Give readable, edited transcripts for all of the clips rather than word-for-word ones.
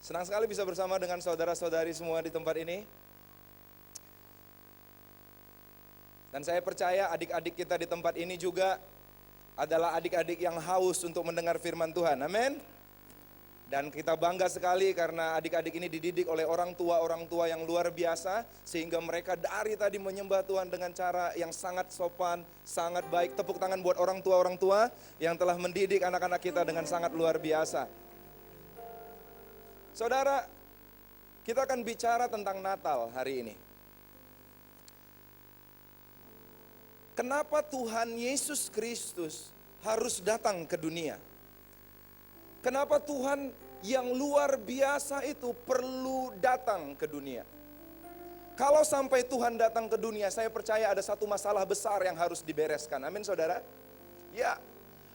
Senang sekali bisa bersama dengan saudara-saudari semua di tempat ini. Dan saya percaya adik-adik kita di tempat ini juga adalah adik-adik yang haus untuk mendengar firman Tuhan. Amin. Dan kita bangga sekali karena adik-adik ini dididik oleh orang tua yang luar biasa. Sehingga mereka dari tadi menyembah Tuhan dengan cara yang sangat sopan, sangat baik. Tepuk tangan buat orang tua yang telah mendidik anak-anak kita dengan sangat luar biasa. Saudara, kita akan bicara tentang Natal hari ini. Kenapa Tuhan Yesus Kristus harus datang ke dunia? Kenapa Tuhan yang luar biasa itu perlu datang ke dunia? Kalau sampai Tuhan datang ke dunia, saya percaya ada satu masalah besar yang harus dibereskan. Amin saudara? Ya,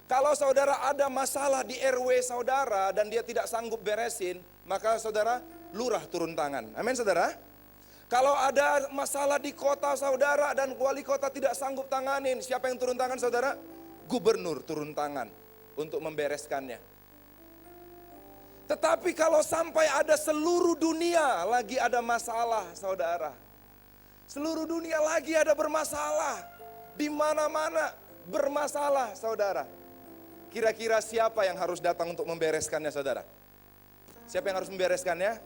kalau saudara ada masalah di RW saudara dan dia tidak sanggup beresin, maka saudara lurah turun tangan. Amin saudara? Kalau ada masalah di kota saudara dan wali kota tidak sanggup tanganin, siapa yang turun tangan saudara? Gubernur turun tangan untuk membereskannya. Tetapi kalau sampai ada seluruh dunia lagi ada masalah saudara. Seluruh dunia lagi ada bermasalah. Di mana-mana bermasalah saudara. Kira-kira siapa yang harus datang untuk membereskannya saudara? Siapa yang harus membereskannya?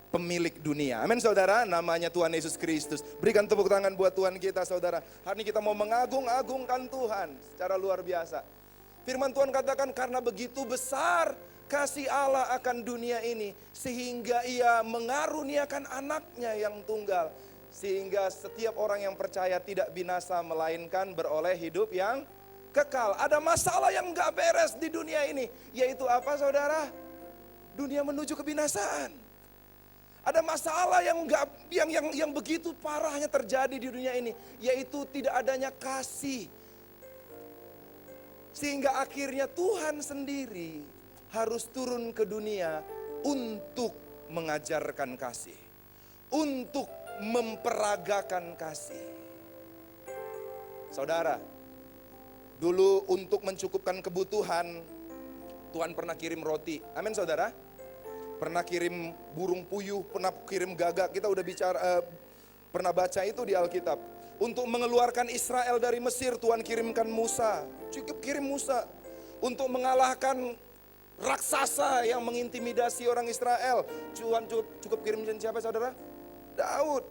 Pemilik dunia. Amin saudara, namanya Tuhan Yesus Kristus. Berikan tepuk tangan buat Tuhan kita saudara. Hari ini kita mau mengagung-agungkan Tuhan secara luar biasa. Firman Tuhan katakan karena begitu besar kasih Allah akan dunia ini. Sehingga ia mengaruniakan anaknya yang tunggal. Sehingga setiap orang yang percaya tidak binasa melainkan beroleh hidup yang kekal. Ada masalah yang gak beres di dunia ini. Yaitu apa saudara? Dunia menuju kebinasaan. Ada masalah yang begitu parahnya terjadi di dunia ini, yaitu tidak adanya kasih. Sehingga akhirnya Tuhan sendiri harus turun ke dunia untuk mengajarkan kasih. Untuk memperagakan kasih. Saudara, dulu untuk mencukupkan kebutuhan, Tuhan pernah kirim roti. Amin saudara. Pernah kirim burung puyuh, pernah kirim gagak. Kita udah pernah baca itu di Alkitab. Untuk mengeluarkan Israel dari Mesir, Tuhan kirimkan Musa. Cukup kirim Musa. Untuk mengalahkan raksasa yang mengintimidasi orang Israel, Tuhan cukup kirim siapa saudara? Daud.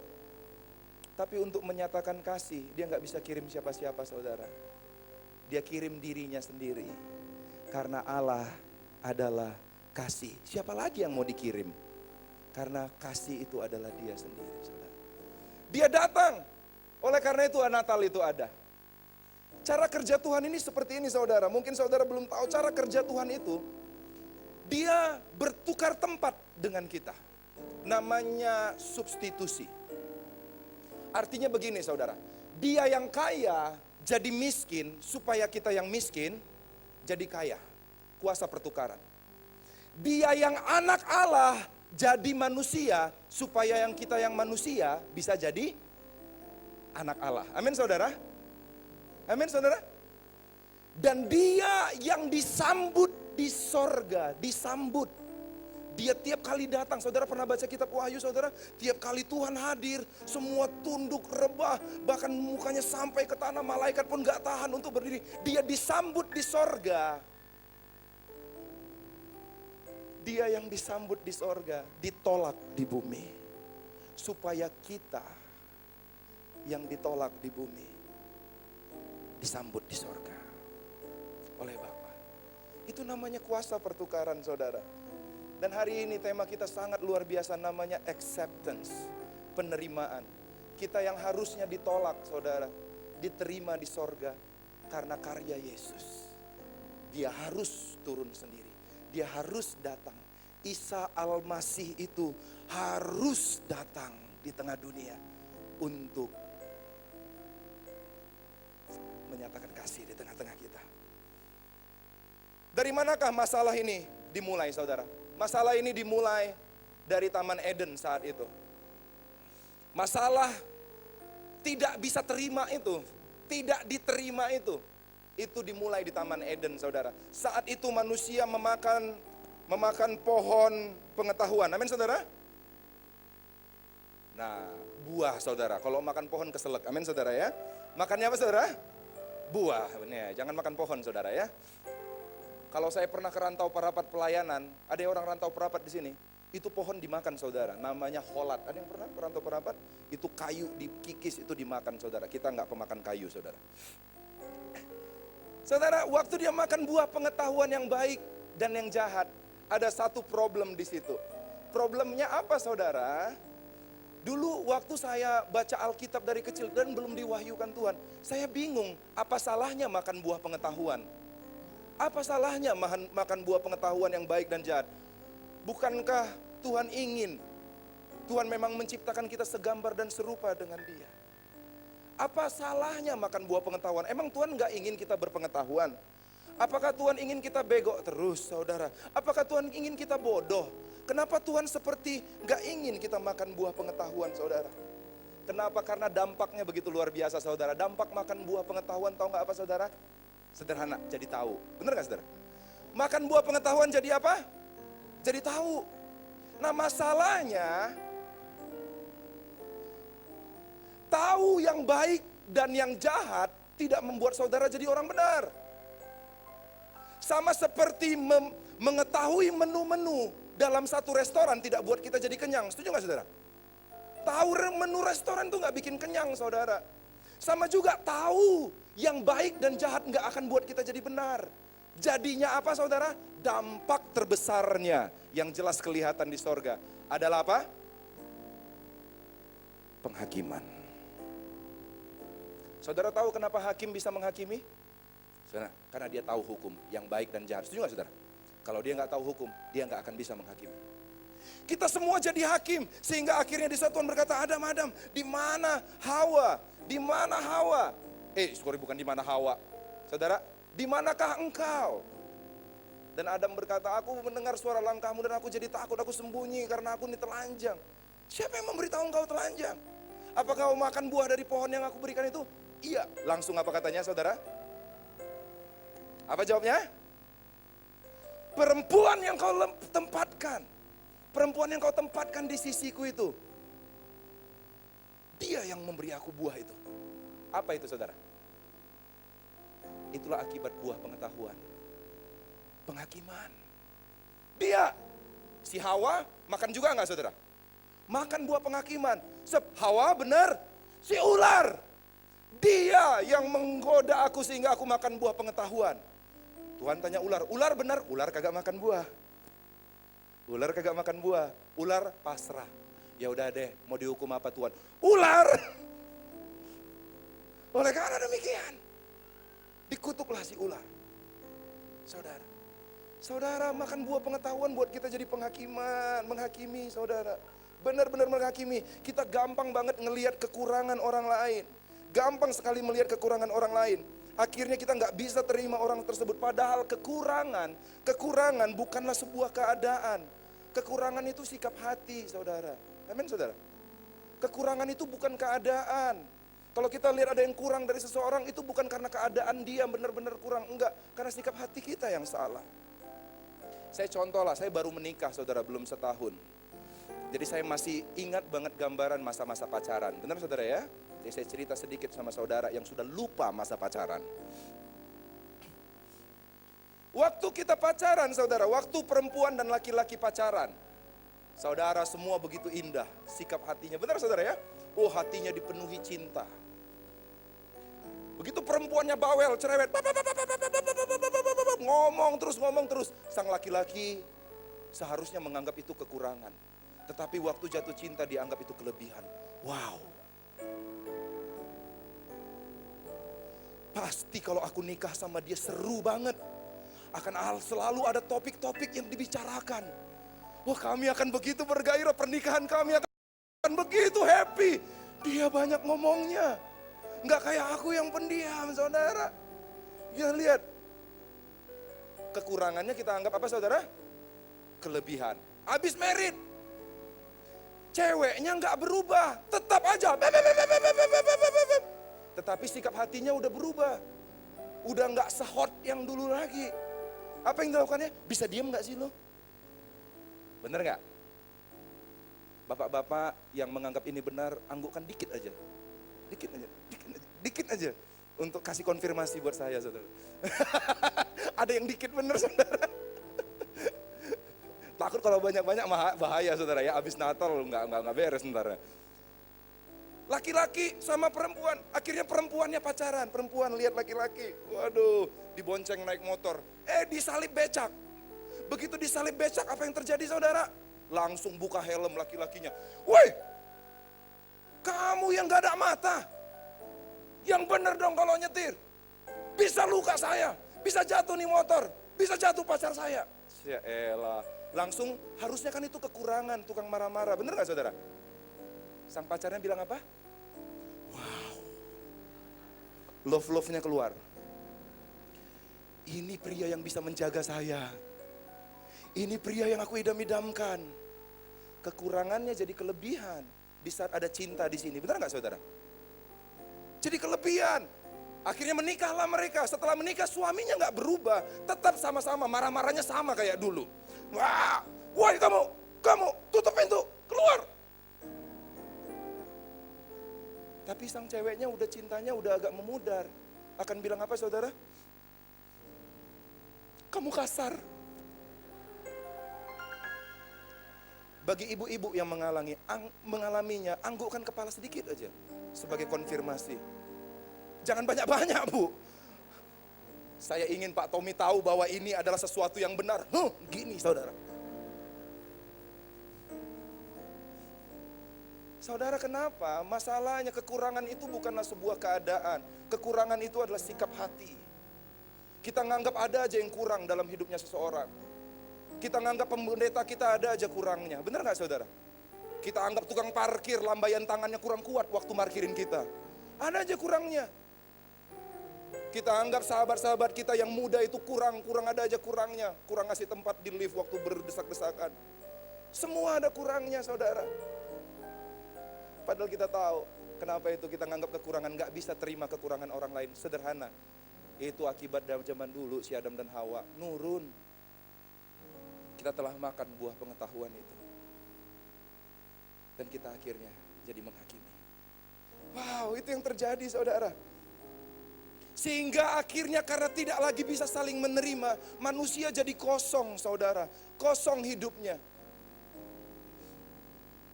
Tapi untuk menyatakan kasih, dia gak bisa kirim siapa-siapa saudara. Dia kirim dirinya sendiri. Karena Allah adalah kasih. Siapa lagi yang mau dikirim? Karena kasih itu adalah dia sendiri saudara. Dia datang. Oleh karena itu Natal itu ada. Cara kerja Tuhan ini seperti ini saudara. Mungkin saudara belum tahu cara kerja Tuhan itu. Dia bertukar tempat dengan kita. Namanya substitusi. Artinya begini saudara. Dia yang kaya jadi miskin supaya kita yang miskin jadi kaya. Kuasa pertukaran. Dia yang anak Allah jadi manusia supaya yang kita yang manusia bisa jadi anak Allah. Amin saudara? Amin saudara? Dan dia yang disambut di sorga, disambut. Dia tiap kali datang, saudara pernah baca kitab Wahyu saudara? Tiap kali Tuhan hadir, semua tunduk rebah, bahkan mukanya sampai ke tanah, malaikat pun gak tahan untuk berdiri. Dia disambut di sorga. Dia yang disambut di sorga, ditolak di bumi. Supaya kita yang ditolak di bumi, disambut di sorga oleh Bapa. Itu namanya kuasa pertukaran saudara. Dan hari ini tema kita sangat luar biasa, namanya acceptance, penerimaan. Kita yang harusnya ditolak saudara, diterima di sorga karena karya Yesus. Dia harus turun sendiri. Dia harus datang. Isa Al-Masih itu harus datang di tengah dunia untuk menyatakan kasih di tengah-tengah kita. Dari manakah masalah ini dimulai saudara? Masalah ini dimulai dari Taman Eden saat itu. Masalah tidak bisa terima itu, tidak diterima itu dimulai di Taman Eden saudara. Saat itu manusia memakan memakan pohon pengetahuan. Amin saudara? Nah, buah saudara. Kalau makan pohon keselak. Amin saudara ya. Makannya apa saudara? Buah. Benar, jangan makan pohon saudara ya. Kalau saya pernah ke rantau perapat pelayanan, ada orang rantau perapat di sini. Itu pohon dimakan saudara, namanya holat. Ada yang pernah merantau perapat? Itu kayu dikikis, itu dimakan saudara. Kita nggak pemakan kayu saudara. Saudara, waktu dia makan buah pengetahuan yang baik dan yang jahat, ada satu problem di situ. Problemnya apa saudara? Dulu waktu saya baca Alkitab dari kecil dan belum diwahyukan Tuhan, saya bingung apa salahnya makan buah pengetahuan. Apa salahnya makan buah pengetahuan yang baik dan jahat? Bukankah Tuhan ingin, Tuhan memang menciptakan kita segambar dan serupa dengan Dia. Apa salahnya makan buah pengetahuan? Emang Tuhan gak ingin kita berpengetahuan? Apakah Tuhan ingin kita bego terus saudara? Apakah Tuhan ingin kita bodoh? Kenapa Tuhan seperti gak ingin kita makan buah pengetahuan saudara? Kenapa? Karena dampaknya begitu luar biasa saudara. Dampak makan buah pengetahuan tahu gak apa saudara? Sederhana, jadi tahu. Benar gak saudara? Makan buah pengetahuan jadi apa? Jadi tahu. Nah masalahnya, tahu yang baik dan yang jahat tidak membuat saudara jadi orang benar. Sama seperti mengetahui menu-menu dalam satu restoran tidak buat kita jadi kenyang. Setuju gak saudara? Tahu menu restoran tuh gak bikin kenyang saudara. Sama juga tahu yang baik dan jahat gak akan buat kita jadi benar. Jadinya apa saudara? Dampak terbesarnya yang jelas kelihatan di sorga adalah apa? Penghakiman. Saudara tahu kenapa hakim bisa menghakimi? Saudara, karena dia tahu hukum yang baik dan jahat. Setuju gak saudara? Kalau dia gak tahu hukum, dia gak akan bisa menghakimi. Kita semua jadi hakim, sehingga akhirnya di saat Tuhan berkata, Adam, di mana Hawa? Di mana Hawa? Bukan di mana Hawa. Saudara, di manakah engkau? Dan Adam berkata, aku mendengar suara langkahmu dan aku jadi takut, aku sembunyi karena aku ini telanjang. Siapa yang memberitahu engkau telanjang? Apakah kau makan buah dari pohon yang aku berikan itu? Iya. Langsung apa katanya saudara? Apa jawabnya? Perempuan yang kau tempatkan. Perempuan yang kau tempatkan di sisiku itu. Dia yang memberi aku buah itu. Apa itu saudara? Itulah akibat buah pengetahuan. Penghakiman. Dia, si Hawa makan juga enggak saudara? Makan buah penghakiman. Hawa benar, si ular. Dia yang menggoda aku sehingga aku makan buah pengetahuan. Tuhan tanya ular, ular benar? Ular kagak makan buah. Ular kagak makan buah. Ular pasrah. Ya udah deh, mau dihukum apa Tuhan? Ular. Oleh karena demikian, dikutuklah si ular. Saudara makan buah pengetahuan buat kita jadi penghakiman, menghakimi saudara. Benar-benar menghakimi. Kita gampang banget ngelihat kekurangan orang lain. Gampang sekali melihat kekurangan orang lain. Akhirnya kita nggak bisa terima orang tersebut. Padahal kekurangan bukanlah sebuah keadaan. Kekurangan itu sikap hati saudara. Amin saudara. Kekurangan itu bukan keadaan. Kalau kita lihat ada yang kurang dari seseorang, itu bukan karena keadaan dia benar-benar kurang. Enggak, karena sikap hati kita yang salah. Saya contoh lah, saya baru menikah saudara, belum setahun. Jadi saya masih ingat banget gambaran masa-masa pacaran. Benar saudara ya? Jadi saya cerita sedikit sama saudara yang sudah lupa masa pacaran. Waktu kita pacaran saudara, waktu perempuan dan laki-laki pacaran. Saudara semua begitu indah, sikap hatinya. Benar saudara ya? Oh hatinya dipenuhi cinta. Begitu perempuannya bawel, cerewet, ngomong terus. Sang laki-laki seharusnya menganggap itu kekurangan. Tetapi waktu jatuh cinta dianggap itu kelebihan. Wow. Pasti kalau aku nikah sama dia seru banget. Akan selalu ada topik-topik yang dibicarakan. Wah kami akan begitu bergairah, pernikahan kami akan begitu happy. Dia banyak ngomongnya. Nggak kayak aku yang pendiam saudara. Ya lihat. Kekurangannya kita anggap apa saudara? Kelebihan. Habis merit. Ceweknya nggak berubah. Tetap aja. Tetapi sikap hatinya udah berubah. Udah nggak sehot yang dulu lagi. Apa yang dilakukannya? Bisa diem nggak sih lo? Bener nggak? Bapak-bapak yang menganggap ini benar, anggukkan dikit aja. Dikit aja, dikit aja, dikit aja. Untuk kasih konfirmasi buat saya, saudara. Ada yang dikit bener, saudara. Takut kalau banyak-banyak bahaya, saudara ya. Abis Natal nggak beres, saudara. Laki-laki sama perempuan, akhirnya perempuannya pacaran. Perempuan lihat laki-laki, waduh, dibonceng naik motor. Disalip becak. Begitu disalip becak, apa yang terjadi, saudara? Langsung buka helm laki-lakinya. Woi, kamu yang gak ada mata. Yang bener dong kalau nyetir. Bisa luka saya, bisa jatuh nih motor, bisa jatuh pacar saya. Ya elah, langsung harusnya kan itu kekurangan, tukang marah-marah. Bener gak, saudara? Sang pacarnya bilang apa? Wow, love-nya keluar. Ini pria yang bisa menjaga saya. Ini pria yang aku idam-idamkan. Kekurangannya jadi kelebihan di saat ada cinta di sini. Benar nggak, saudara? Jadi kelebihan. Akhirnya menikahlah mereka. Setelah menikah suaminya nggak berubah, tetap sama-sama, marah-marahnya sama kayak dulu. Wah, woi kamu tutup pintu, keluar. Tapi sang ceweknya udah cintanya udah agak memudar. Akan bilang apa, saudara? Kamu kasar. Bagi ibu-ibu yang mengalaminya, anggukkan kepala sedikit aja sebagai konfirmasi. Jangan banyak-banyak, Bu. Saya ingin Pak Tommy tahu bahwa ini adalah sesuatu yang benar. Gini, saudara. Saudara, kenapa? Masalahnya kekurangan itu bukanlah sebuah keadaan. Kekurangan itu adalah sikap hati. Kita nganggap ada aja yang kurang dalam hidupnya seseorang. Kita nganggap pendeta kita ada aja kurangnya. Benar gak, saudara? Kita anggap tukang parkir, lambaian tangannya kurang kuat waktu parkirin kita. Ada aja kurangnya. Kita anggap sahabat-sahabat kita yang muda itu kurang ada aja kurangnya. Kurang ngasih tempat di lift waktu berdesak-desakan. Semua ada kurangnya, saudara. Padahal kita tahu, kenapa itu kita nganggap kekurangan, gak bisa terima kekurangan orang lain. Sederhana. Itu akibat dari zaman dulu, si Adam dan Hawa nurun. Kita telah makan buah pengetahuan itu. Dan kita akhirnya jadi menghakimi. Wow, itu yang terjadi, saudara. Sehingga akhirnya karena tidak lagi bisa saling menerima, manusia jadi kosong, saudara. Kosong hidupnya.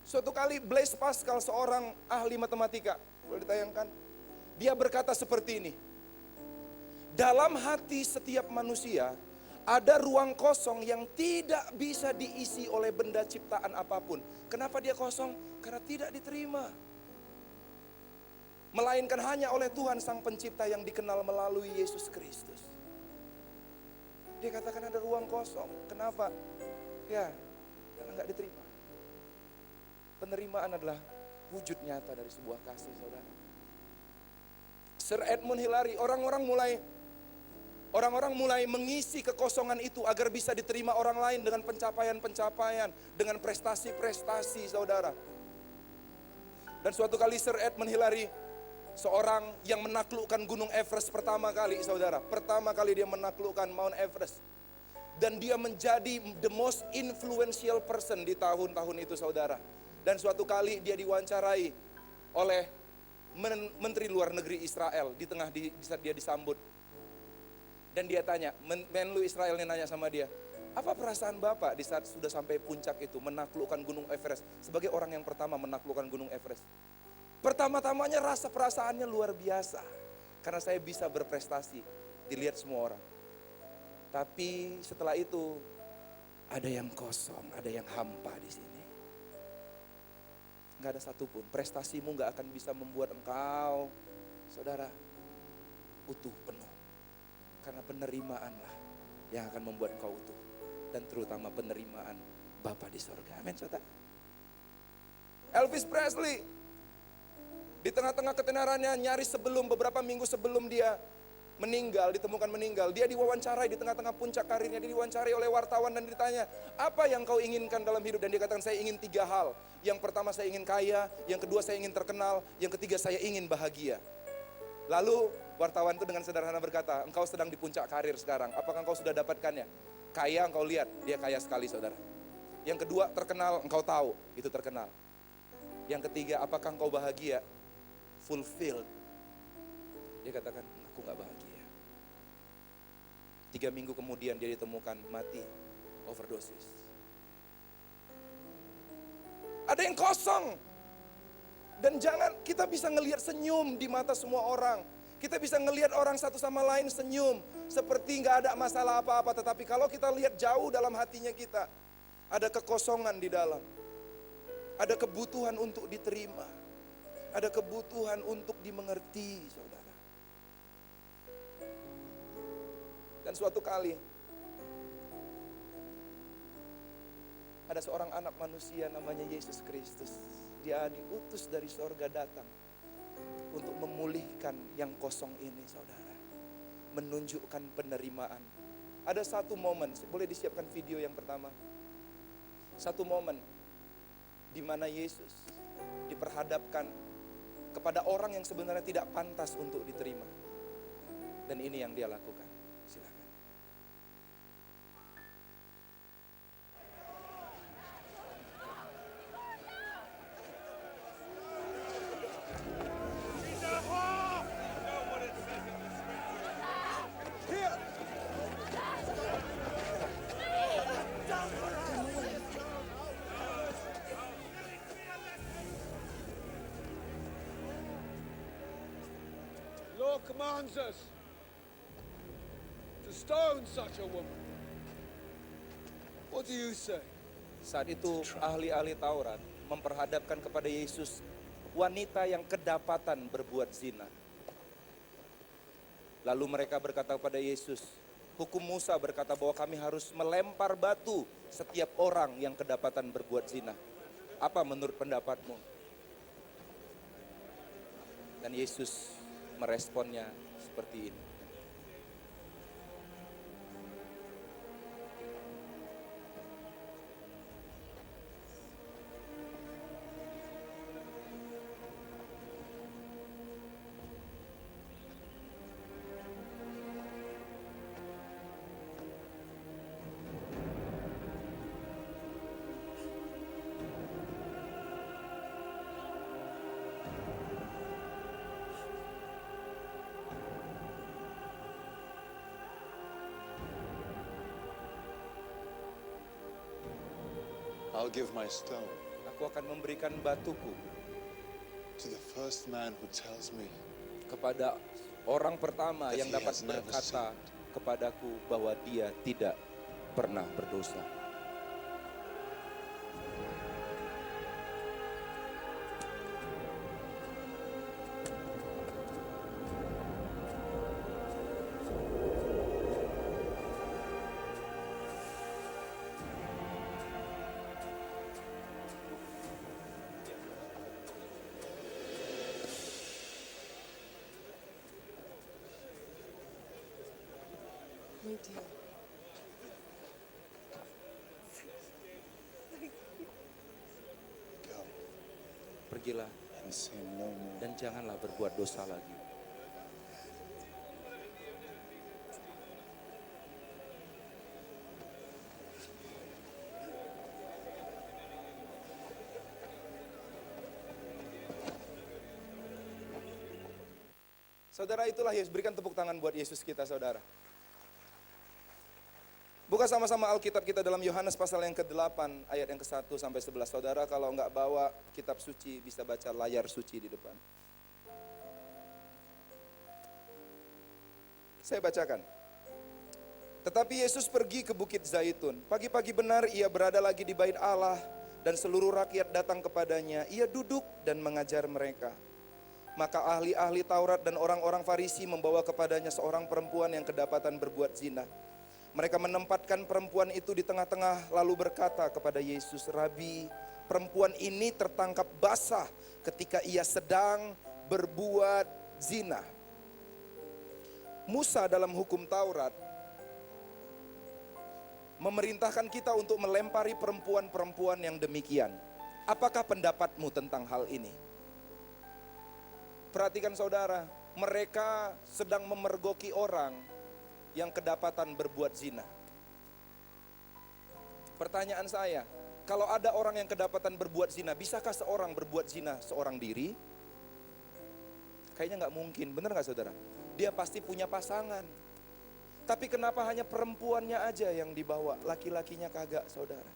Suatu kali Blaise Pascal, seorang ahli matematika, boleh ditayangkan? Dia berkata seperti ini. Dalam hati setiap manusia, ada ruang kosong yang tidak bisa diisi oleh benda ciptaan apapun. Kenapa dia kosong? Karena tidak diterima. Melainkan hanya oleh Tuhan Sang Pencipta yang dikenal melalui Yesus Kristus. Dia katakan ada ruang kosong. Kenapa? Ya, karena gak diterima. Penerimaan adalah wujud nyata dari sebuah kasih, saudara. Sir Edmund Hillary, orang-orang mulai mengisi kekosongan itu agar bisa diterima orang lain dengan pencapaian-pencapaian, dengan prestasi-prestasi, saudara. Dan suatu kali Sir Edmund Hillary, seorang yang menaklukkan Gunung Everest pertama kali, saudara. Pertama kali dia menaklukkan Mount Everest. Dan dia menjadi the most influential person di tahun-tahun itu, saudara. Dan suatu kali dia diwawancarai oleh Menteri Luar Negeri Israel di saat dia disambut. Dan dia tanya, Menlu Israel ini nanya sama dia, apa perasaan Bapak di saat sudah sampai puncak itu menaklukkan Gunung Everest, sebagai orang yang pertama menaklukkan Gunung Everest? Pertama-tamanya rasa perasaannya luar biasa, karena saya bisa berprestasi, dilihat semua orang. Tapi setelah itu, ada yang kosong, ada yang hampa di sini. Gak ada satupun, prestasimu gak akan bisa membuat engkau, saudara, utuh penuh. Karena penerimaanlah yang akan membuat engkau utuh. Dan terutama penerimaan Bapa di sorga. Amin, saudara. Elvis Presley, di tengah-tengah ketenarannya, nyaris beberapa minggu sebelum dia ditemukan meninggal. Dia diwawancarai di tengah-tengah puncak karirnya, dia diwawancarai oleh wartawan dan ditanya, apa yang kau inginkan dalam hidup? Dan dia katakan, saya ingin 3 hal. Yang pertama saya ingin kaya, yang kedua saya ingin terkenal, yang ketiga saya ingin bahagia. Lalu wartawan itu dengan sederhana berkata, engkau sedang di puncak karir sekarang, apakah engkau sudah dapatkannya? Kaya, engkau lihat, dia kaya sekali, saudara. Yang kedua, terkenal, engkau tahu, itu terkenal. Yang ketiga, apakah engkau bahagia? Fulfilled. Dia katakan, aku gak bahagia. 3 minggu kemudian dia ditemukan mati, overdosis. Ada yang kosong. Dan jangan, kita bisa ngelihat senyum di mata semua orang. Kita bisa ngelihat orang satu sama lain senyum. Seperti gak ada masalah apa-apa. Tetapi kalau kita lihat jauh dalam hatinya kita, ada kekosongan di dalam. Ada kebutuhan untuk diterima. Ada kebutuhan untuk dimengerti, saudara. Dan suatu kali, ada seorang anak manusia namanya Yesus Kristus. Dia diutus dari sorga datang untuk memulihkan yang kosong ini, saudara. Menunjukkan penerimaan. Ada satu momen, boleh disiapkan video yang pertama. Satu momen di mana Yesus diperhadapkan kepada orang yang sebenarnya tidak pantas untuk diterima. Dan ini yang dia lakukan. Silakan. Law commands us to stone such a woman. What do you say? Saat itu ahli-ahli Taurat memperhadapkan kepada Yesus wanita yang kedapatan berbuat zina. Lalu mereka berkata kepada Yesus, hukum Musa berkata bahwa kami harus melempar batu setiap orang yang kedapatan berbuat zina. Apa menurut pendapatmu? Dan Yesus meresponnya seperti ini. I'll give my stone Aku akan memberikan batuku to the first man who tells me kepada orang pertama that yang he dapat has never berkata sinned. kepadaku bahwa dia tidak pernah berdosa. My dear. Go Pergilah and sin no more. dan janganlah berbuat dosa lagi. Saudara, itulah Yesus. Berikan tepuk tangan buat Yesus kita, saudara. Buka sama-sama Alkitab kita dalam Yohanes pasal yang ke-8 ayat yang ke-1 sampai 11. Saudara, kalau enggak bawa kitab suci bisa baca layar suci di depan. Saya bacakan. Tetapi Yesus pergi ke Bukit Zaitun. Pagi-pagi benar ia berada lagi di bait Allah dan seluruh rakyat datang kepadanya. Ia duduk dan mengajar mereka. Maka ahli-ahli Taurat dan orang-orang Farisi membawa kepadanya seorang perempuan yang kedapatan berbuat zina. Mereka menempatkan perempuan itu di tengah-tengah lalu berkata kepada Yesus, Rabi, perempuan ini tertangkap basah ketika ia sedang berbuat zina. Musa dalam hukum Taurat memerintahkan kita untuk melempari perempuan-perempuan yang demikian. Apakah pendapatmu tentang hal ini? Perhatikan saudara, mereka sedang memergoki orang yang kedapatan berbuat zina. Pertanyaan saya, kalau ada orang yang kedapatan berbuat zina, bisakah seorang berbuat zina seorang diri? Kayaknya nggak mungkin, benar nggak saudara? Dia pasti punya pasangan. Tapi kenapa hanya perempuannya aja yang dibawa, laki-lakinya kagak saudara?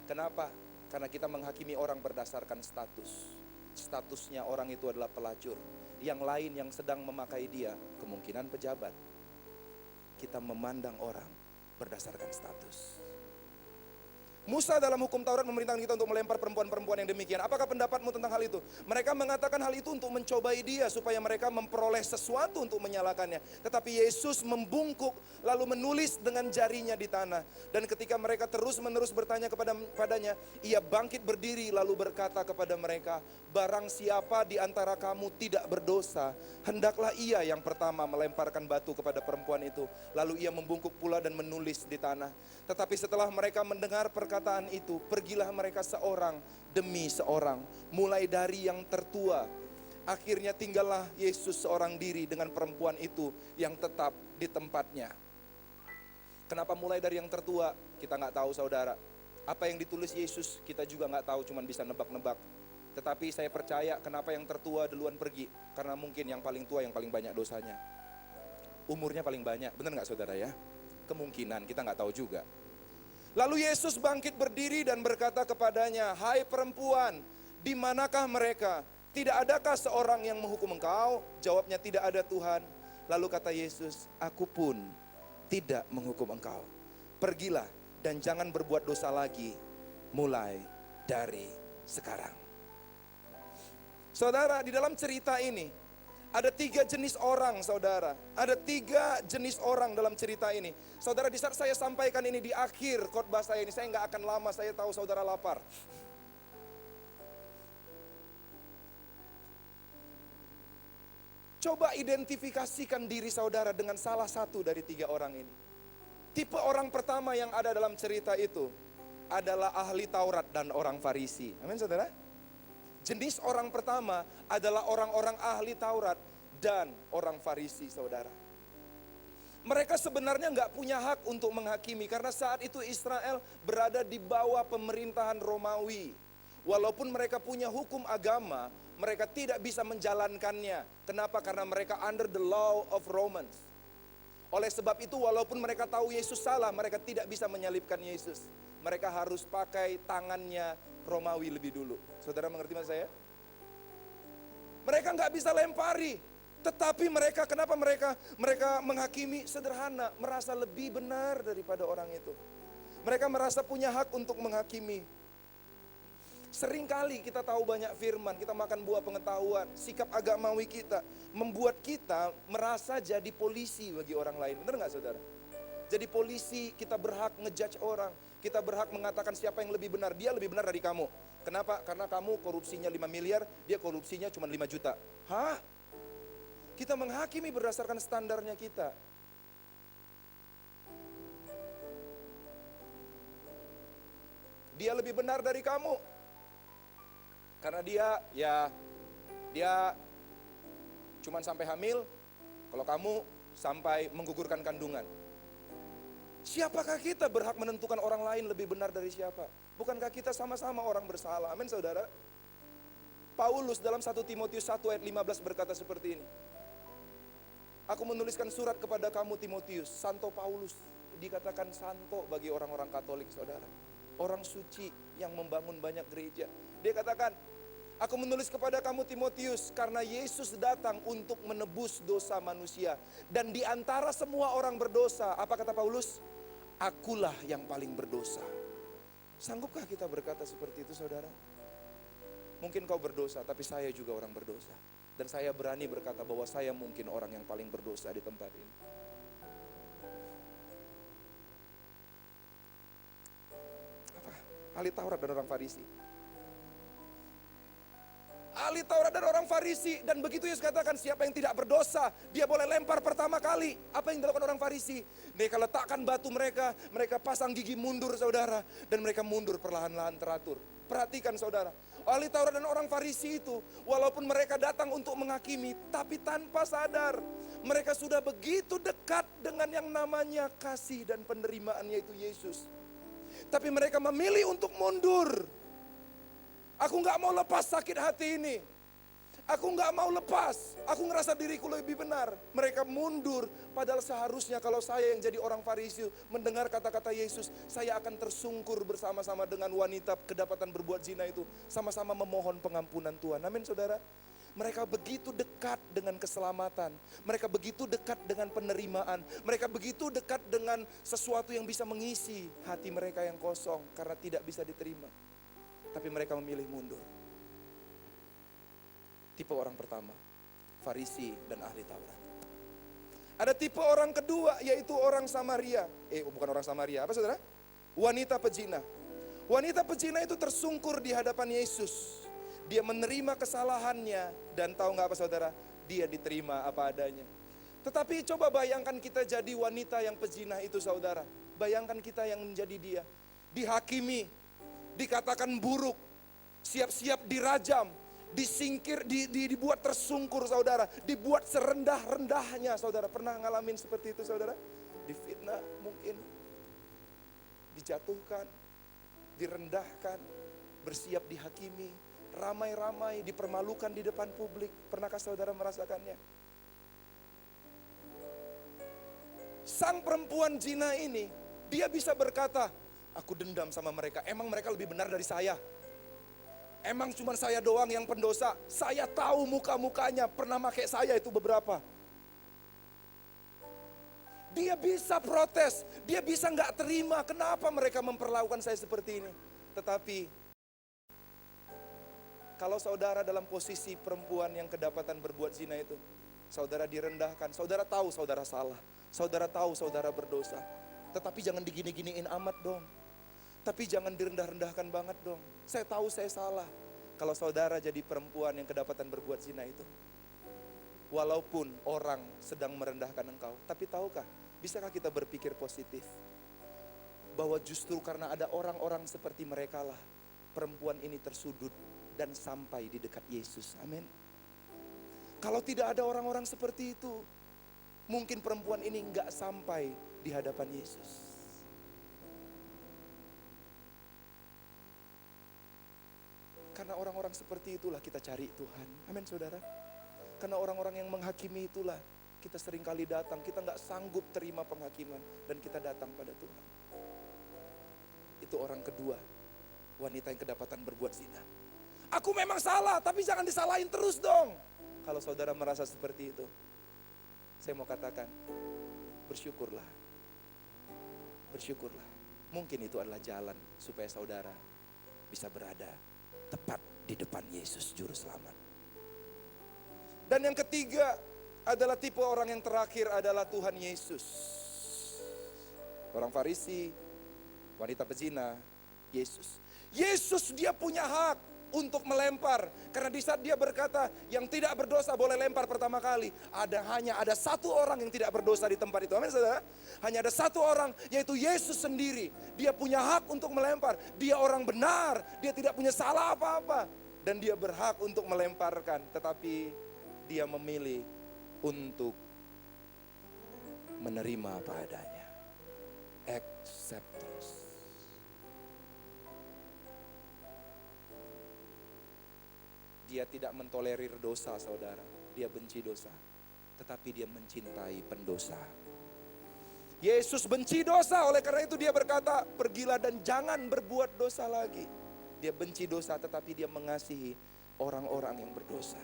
Kenapa? Karena kita menghakimi orang berdasarkan status. Statusnya orang itu adalah pelacur. Yang lain yang sedang memakai dia, kemungkinan pejabat. Kita memandang orang berdasarkan status. Musa dalam hukum Taurat memerintahkan kita untuk melempar perempuan-perempuan yang demikian. Apakah pendapatmu tentang hal itu? Mereka mengatakan hal itu untuk mencobai dia supaya mereka memperoleh sesuatu untuk menyalakannya. Tetapi Yesus membungkuk lalu menulis dengan jarinya di tanah. Dan ketika mereka terus-menerus bertanya kepadanya, ia bangkit berdiri lalu berkata kepada mereka, barang siapa di antara kamu tidak berdosa, hendaklah ia yang pertama melemparkan batu kepada perempuan itu. Lalu ia membungkuk pula dan menulis di tanah. Tetapi setelah mereka mendengar perkataan itu, pergilah mereka seorang demi seorang, mulai dari yang tertua. Akhirnya tinggallah Yesus seorang diri dengan perempuan itu yang tetap di tempatnya. Kenapa mulai dari yang tertua? Kita nggak tahu saudara. Apa yang ditulis Yesus kita juga nggak tahu, cuman bisa nebak-nebak. Tetapi saya percaya kenapa yang tertua duluan pergi? Karena mungkin yang paling tua yang paling banyak dosanya. Umurnya paling banyak, benar nggak saudara ya? Kemungkinan, kita nggak tahu juga. Lalu Yesus bangkit berdiri dan berkata kepadanya, hai perempuan, di manakah mereka? Tidak adakah seorang yang menghukum engkau? Jawabnya, tidak ada Tuhan. Lalu kata Yesus, aku pun tidak menghukum engkau. Pergilah dan jangan berbuat dosa lagi, mulai dari sekarang. Saudara, di dalam cerita ini ada 3 jenis orang saudara. Ada 3 jenis orang dalam cerita ini. Saudara, di saat saya sampaikan ini di akhir khotbah saya ini, saya nggak akan lama, saya tahu saudara lapar. Coba identifikasikan diri saudara dengan salah satu dari 3 orang ini. Tipe orang pertama yang ada dalam cerita itu adalah ahli Taurat dan orang Farisi. Amin saudara. Jenis orang pertama adalah orang-orang ahli Taurat dan orang Farisi, saudara. Mereka sebenarnya nggak punya hak untuk menghakimi karena saat itu Israel berada di bawah pemerintahan Romawi. Walaupun mereka punya hukum agama, mereka tidak bisa menjalankannya. Kenapa? Karena mereka under the law of Romans. Oleh sebab itu, walaupun mereka tahu Yesus salah, mereka tidak bisa menyalibkan Yesus. Mereka harus pakai tangannya Romawi lebih dulu. Saudara mengerti maksud saya? Mereka nggak bisa lempari. Tetapi mereka, kenapa mereka menghakimi? Sederhana, merasa lebih benar daripada orang itu. Mereka merasa punya hak untuk menghakimi. Seringkali kita tahu banyak firman, kita makan buah pengetahuan, sikap agamawi kita membuat kita merasa jadi polisi bagi orang lain. Benar nggak saudara? Jadi polisi, kita berhak ngejudge orang. Kita berhak mengatakan siapa yang lebih benar. Dia lebih benar dari kamu. Kenapa? Karena kamu korupsinya 5 miliar, dia korupsinya cuma 5 juta. Hah? Kita menghakimi berdasarkan standarnya kita. Dia lebih benar dari kamu. Karena dia cuma sampai hamil, kalau kamu sampai menggugurkan kandungan. Siapakah kita berhak menentukan orang lain lebih benar dari siapa? Bukankah kita sama-sama orang bersalah? Amin saudara. Paulus dalam 1 Timotius 1 ayat 15 berkata seperti ini. Aku menuliskan surat kepada kamu Timotius, Santo Paulus. Dikatakan santo bagi orang-orang Katolik saudara. Orang suci yang membangun banyak gereja. Dia katakan, aku menulis kepada kamu Timotius karena Yesus datang untuk menebus dosa manusia. Dan di antara semua orang berdosa, apa kata Paulus? Akulah yang paling berdosa. Sanggupkah kita berkata seperti itu saudara? Mungkin kau berdosa, tapi saya juga orang berdosa. Dan saya berani berkata bahwa saya mungkin orang yang paling berdosa di tempat ini. Apa? Ahli Taurat dan orang Farisi. Ahli Taurat dan orang Farisi. Dan begitu Yesus katakan siapa yang tidak berdosa, dia boleh lempar pertama kali. Apa yang dilakukan orang Farisi? Mereka letakkan batu mereka pasang gigi mundur saudara. Dan mereka mundur perlahan-lahan teratur. Perhatikan saudara. Ahli Taurat dan orang Farisi itu, walaupun mereka datang untuk menghakimi, tapi tanpa sadar. Mereka sudah begitu dekat dengan yang namanya kasih dan penerimaan yaitu Yesus. Tapi mereka memilih untuk mundur. Aku gak mau lepas sakit hati ini. Aku gak mau lepas. Aku ngerasa diriku lebih benar. Mereka mundur. Padahal seharusnya kalau saya yang jadi orang Farisi mendengar kata-kata Yesus, saya akan tersungkur bersama-sama dengan wanita kedapatan berbuat zina itu. Sama-sama memohon pengampunan Tuhan. Amin saudara. Mereka begitu dekat dengan keselamatan. Mereka begitu dekat dengan penerimaan. Mereka begitu dekat dengan sesuatu yang bisa mengisi hati mereka yang kosong karena tidak bisa diterima. Tapi mereka memilih mundur. Tipe orang pertama, Farisi dan ahli Taurat. Ada tipe orang kedua, yaitu orang Samaria. Bukan orang Samaria, apa saudara? Wanita pezina. Wanita pezina itu tersungkur di hadapan Yesus. Dia menerima kesalahannya dan tahu nggak apa saudara? Dia diterima apa adanya. Tetapi coba bayangkan kita jadi wanita yang pezina itu saudara. Bayangkan kita yang menjadi dia. Dihakimi, dikatakan buruk, siap-siap dirajam, disingkir, dibuat tersungkur saudara, dibuat serendah-rendahnya saudara. Pernah ngalamin seperti itu saudara? Difitnah mungkin, dijatuhkan, direndahkan, bersiap dihakimi, ramai-ramai dipermalukan di depan publik. Pernahkah saudara merasakannya? Sang perempuan zina ini, dia bisa berkata, aku dendam sama mereka, emang mereka lebih benar dari saya. Emang cuma saya doang yang pendosa. Saya tahu muka-mukanya, pernah pakai saya itu beberapa. Dia bisa protes, dia bisa nggak terima kenapa mereka memperlakukan saya seperti ini. Tetapi kalau saudara dalam posisi perempuan yang kedapatan berbuat zina itu, saudara direndahkan, saudara tahu saudara salah, saudara tahu saudara berdosa. Tetapi jangan digini-giniin amat dong. Tapi jangan direndah-rendahkan banget dong. Saya tahu saya salah. Kalau saudara jadi perempuan yang kedapatan berbuat zina itu. Walaupun orang sedang merendahkan engkau. Tapi tahukah, bisakah kita berpikir positif? Bahwa justru karena ada orang-orang seperti mereka lah, perempuan ini tersudut dan sampai di dekat Yesus. Amin. Kalau tidak ada orang-orang seperti itu, mungkin perempuan ini enggak sampai di hadapan Yesus. Karena orang-orang seperti itulah kita cari Tuhan. Amin saudara. Karena orang-orang yang menghakimi itulah kita seringkali datang. Kita gak sanggup terima penghakiman dan kita datang pada Tuhan. Itu orang kedua. Wanita yang kedapatan berbuat zina. Aku memang salah, tapi jangan disalahin terus dong. Kalau saudara merasa seperti itu, saya mau katakan, bersyukurlah. Bersyukurlah. Mungkin itu adalah jalan supaya saudara bisa berada tepat di depan Yesus Juru Selamat. Dan yang ketiga adalah tipe orang yang terakhir adalah Tuhan Yesus. Orang Farisi, wanita pezina, Yesus. Yesus dia punya hak untuk melempar. Karena di saat dia berkata yang tidak berdosa boleh lempar pertama kali. Hanya ada satu orang yang tidak berdosa di tempat itu. Amin saudara. Hanya ada satu orang yaitu Yesus sendiri. Dia punya hak untuk melempar. Dia orang benar. Dia tidak punya salah apa-apa. Dan dia berhak untuk melemparkan. Tetapi dia memilih untuk menerima apa adanya. Acceptance. Dia tidak mentolerir dosa saudara. Dia benci dosa. Tetapi dia mencintai pendosa. Yesus benci dosa, oleh karena itu dia berkata, pergilah dan jangan berbuat dosa lagi. Dia benci dosa tetapi dia mengasihi orang-orang yang berdosa.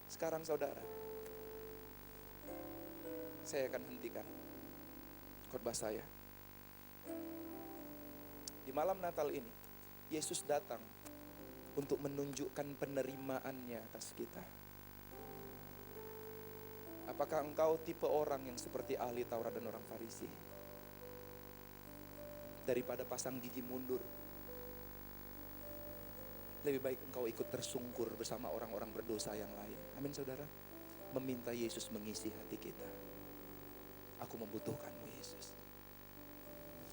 Sekarang saudara, saya akan hentikan khotbah saya. Di malam Natal ini, Yesus datang untuk menunjukkan penerimaannya atas kita. Apakah engkau tipe orang yang seperti ahli Taurat dan orang Farisi? Daripada pasang gigi mundur, lebih baik engkau ikut tersungkur bersama orang-orang berdosa yang lain. Amin saudara. Meminta Yesus mengisi hati kita. Aku membutuhkanmu Yesus.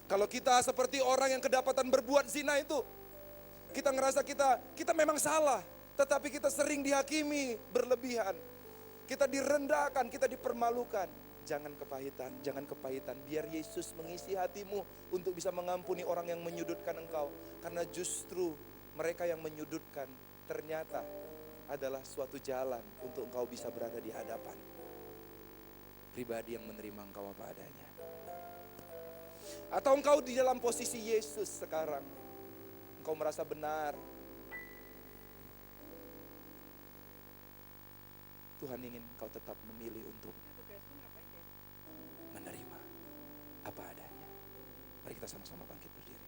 Kalau kita seperti orang yang kedapatan berbuat zina itu, kita ngerasa kita memang salah, tetapi kita sering dihakimi berlebihan. Kita direndahkan, kita dipermalukan. Jangan kepahitan. Biar Yesus mengisi hatimu untuk bisa mengampuni orang yang menyudutkan engkau. Karena justru mereka yang menyudutkan ternyata adalah suatu jalan untuk engkau bisa berada di hadapan pribadi yang menerima engkau apa adanya. Atau engkau di dalam posisi Yesus sekarang. Engkau merasa benar. Tuhan ingin engkau tetap memilih untuk menerima apa adanya. Mari kita sama-sama bangkit berdiri.